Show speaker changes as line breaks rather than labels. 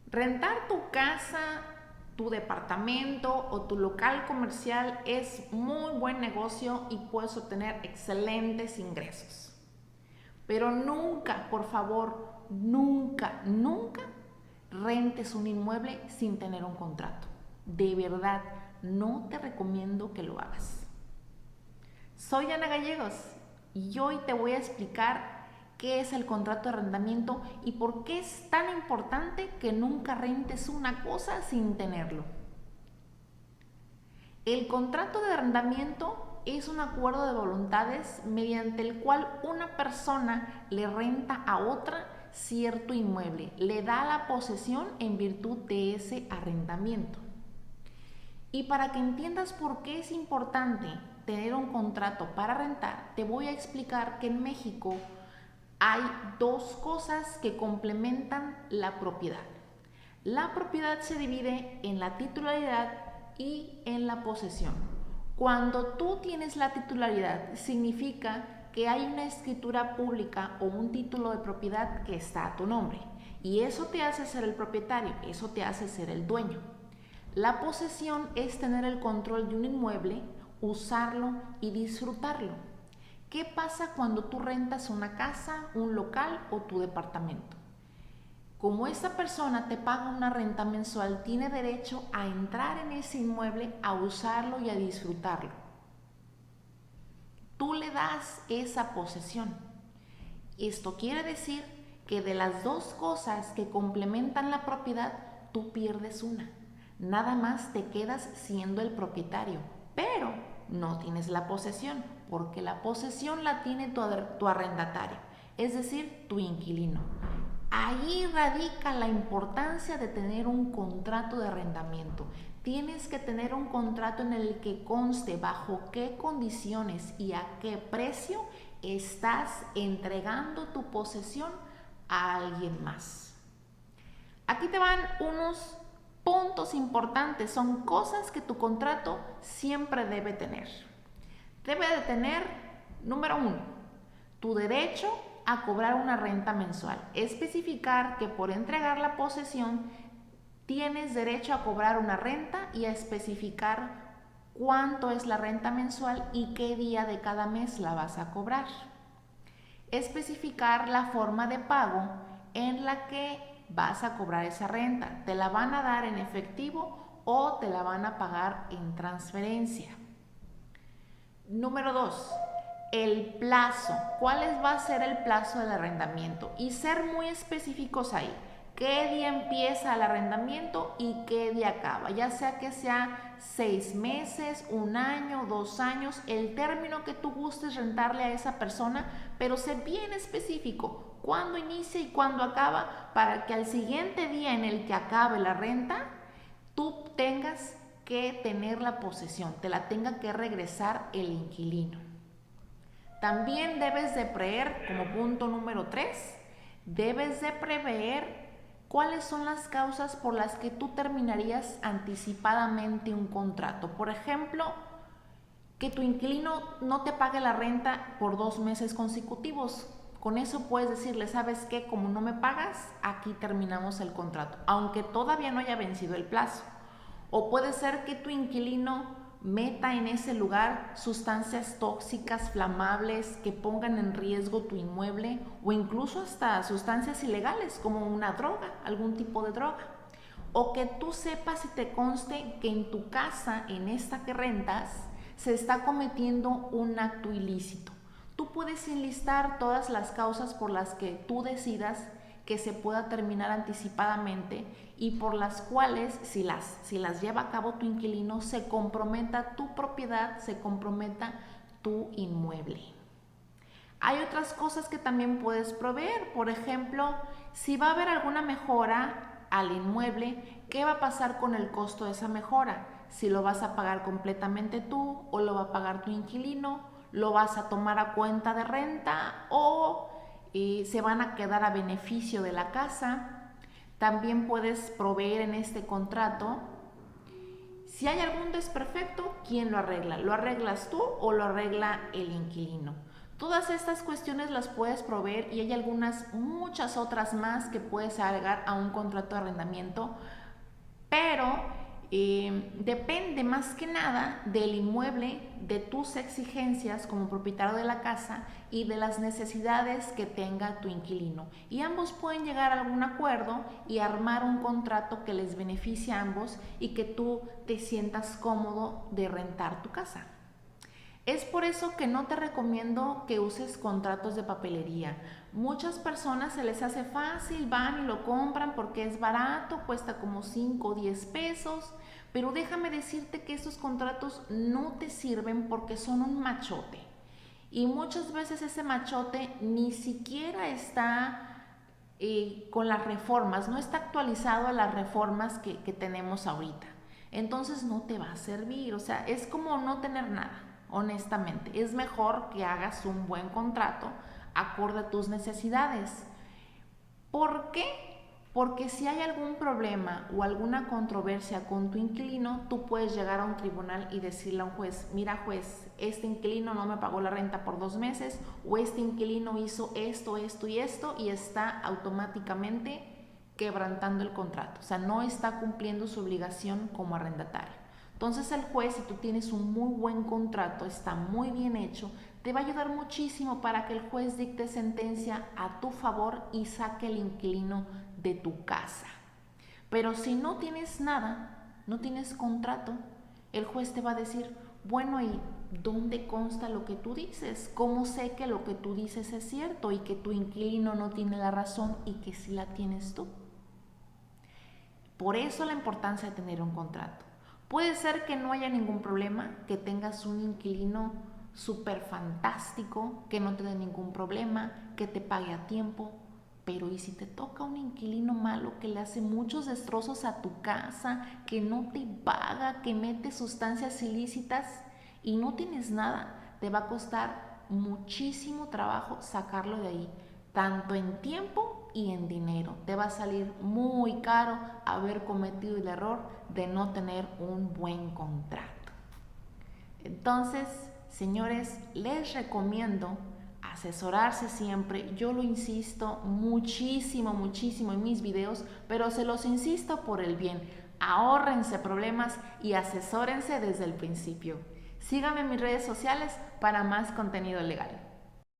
Rentar tu casa, tu departamento o tu local comercial es muy buen negocio y puedes obtener excelentes ingresos. Pero nunca, por favor, nunca rentes un inmueble sin tener un contrato. De verdad, no te recomiendo que lo hagas. Soy Ana Gallegos y hoy te voy a explicar qué es el contrato de arrendamiento y por qué es tan importante que nunca rentes una cosa sin tenerlo. El contrato de arrendamiento es un acuerdo de voluntades mediante el cual una persona le renta a otra cierto inmueble, le da la posesión en virtud de ese arrendamiento. Y para que entiendas por qué es importante tener un contrato para rentar, te voy a explicar que en México hay dos cosas que complementan la propiedad. La propiedad se divide en la titularidad y en la posesión. Cuando tú tienes la titularidad, significa que hay una escritura pública o un título de propiedad que está a tu nombre. Y eso te hace ser el propietario, eso te hace ser el dueño. La posesión es tener el control de un inmueble, usarlo y disfrutarlo. ¿Qué pasa cuando tú rentas una casa, un local o tu departamento? Como esa persona te paga una renta mensual, tiene derecho a entrar en ese inmueble, a usarlo y a disfrutarlo. Tú le das esa posesión. Esto quiere decir que de las dos cosas que complementan la propiedad, tú pierdes una. Nada más te quedas siendo el propietario, pero no tienes la posesión, porque la posesión la tiene tu arrendatario, es decir, tu inquilino. Ahí radica la importancia de tener un contrato de arrendamiento. Tienes que tener un contrato en el que conste bajo qué condiciones y a qué precio estás entregando tu posesión a alguien más. Aquí te van unos puntos importantes, son cosas que tu contrato siempre debe tener. Debe de tener, número 1, tu derecho a cobrar una renta mensual. Especificar que por entregar la posesión tienes derecho a cobrar una renta y a especificar cuánto es la renta mensual y qué día de cada mes la vas a cobrar. Especificar la forma de pago en la que vas a cobrar esa renta. ¿Te la van a dar en efectivo o te la van a pagar en transferencia? Número 2, el plazo. ¿Cuál va a ser el plazo del arrendamiento? Y ser muy específicos ahí. ¿Qué día empieza el arrendamiento y qué día acaba? Ya sea que sea 6 meses, 1 año, 2 años, el término que tú gustes rentarle a esa persona, pero sé bien específico cuándo inicia y cuándo acaba, para que al siguiente día en el que acabe la renta, tú tengas que tener la posesión, te la tenga que regresar el inquilino. También debes de prever, como punto número 3, debes de prever cuáles son las causas por las que tú terminarías anticipadamente un contrato. Por ejemplo, que tu inquilino no te pague la renta por 2 meses consecutivos. Con eso puedes decirle, ¿sabes qué? Como no me pagas, aquí terminamos el contrato, aunque todavía no haya vencido el plazo. O puede ser que tu inquilino meta en ese lugar sustancias tóxicas, flamables, que pongan en riesgo tu inmueble, o incluso hasta sustancias ilegales como una droga, algún tipo de droga. O que tú sepas y te conste que en tu casa, en esta que rentas, se está cometiendo un acto ilícito. Tú puedes enlistar todas las causas por las que tú decidas que se pueda terminar anticipadamente y por las cuales, si las lleva a cabo tu inquilino, se comprometa tu propiedad, se comprometa tu inmueble. Hay otras cosas que también puedes proveer. Por ejemplo, si va a haber alguna mejora al inmueble, ¿qué va a pasar con el costo de esa mejora? Si lo vas a pagar completamente tú o lo va a pagar tu inquilino, lo vas a tomar a cuenta de renta o se van a quedar a beneficio de la casa. También puedes proveer en este contrato, si hay algún desperfecto, ¿quién lo arregla? ¿Lo arreglas tú o lo arregla el inquilino? Todas estas cuestiones las puedes proveer y hay muchas otras más que puedes agregar a un contrato de arrendamiento, pero depende más que nada del inmueble, de tus exigencias como propietario de la casa y de las necesidades que tenga tu inquilino. Y ambos pueden llegar a algún acuerdo y armar un contrato que les beneficie a ambos y que tú te sientas cómodo de rentar tu casa. Es por eso que no te recomiendo que uses contratos de papelería. Muchas personas se les hace fácil, van y lo compran porque es barato, cuesta como 5 o 10 pesos, pero déjame decirte que estos contratos no te sirven porque son un machote. Y muchas veces ese machote ni siquiera está con las reformas, no está actualizado a las reformas que tenemos ahorita. Entonces no te va a servir, o sea, es como no tener nada. Honestamente, es mejor que hagas un buen contrato acorde a tus necesidades. ¿Por qué? Porque si hay algún problema o alguna controversia con tu inquilino, tú puedes llegar a un tribunal y decirle a un juez: mira juez, este inquilino no me pagó la renta por 2 meses, o este inquilino hizo esto, esto y esto, y está automáticamente quebrantando el contrato. O sea, no está cumpliendo su obligación como arrendatario. Entonces el juez, si tú tienes un muy buen contrato, está muy bien hecho, te va a ayudar muchísimo para que el juez dicte sentencia a tu favor y saque el inquilino de tu casa. Pero si no tienes nada, no tienes contrato, el juez te va a decir: bueno, ¿y dónde consta lo que tú dices? ¿Cómo sé que lo que tú dices es cierto y que tu inquilino no tiene la razón y que sí la tienes tú? Por eso la importancia de tener un contrato. Puede ser que no haya ningún problema, que tengas un inquilino súper fantástico, que no te dé ningún problema, que te pague a tiempo, pero ¿y si te toca un inquilino malo que le hace muchos destrozos a tu casa, que no te paga, que mete sustancias ilícitas y no tienes nada? Te va a costar muchísimo trabajo sacarlo de ahí, tanto en tiempo y en dinero. Te va a salir muy caro haber cometido el error de no tener un buen contrato. Entonces, señores, les recomiendo asesorarse siempre. Yo lo insisto muchísimo en mis videos, pero se los insisto por el bien. Ahórrense problemas y asesórense desde el principio. Síganme en mis redes sociales para más contenido legal.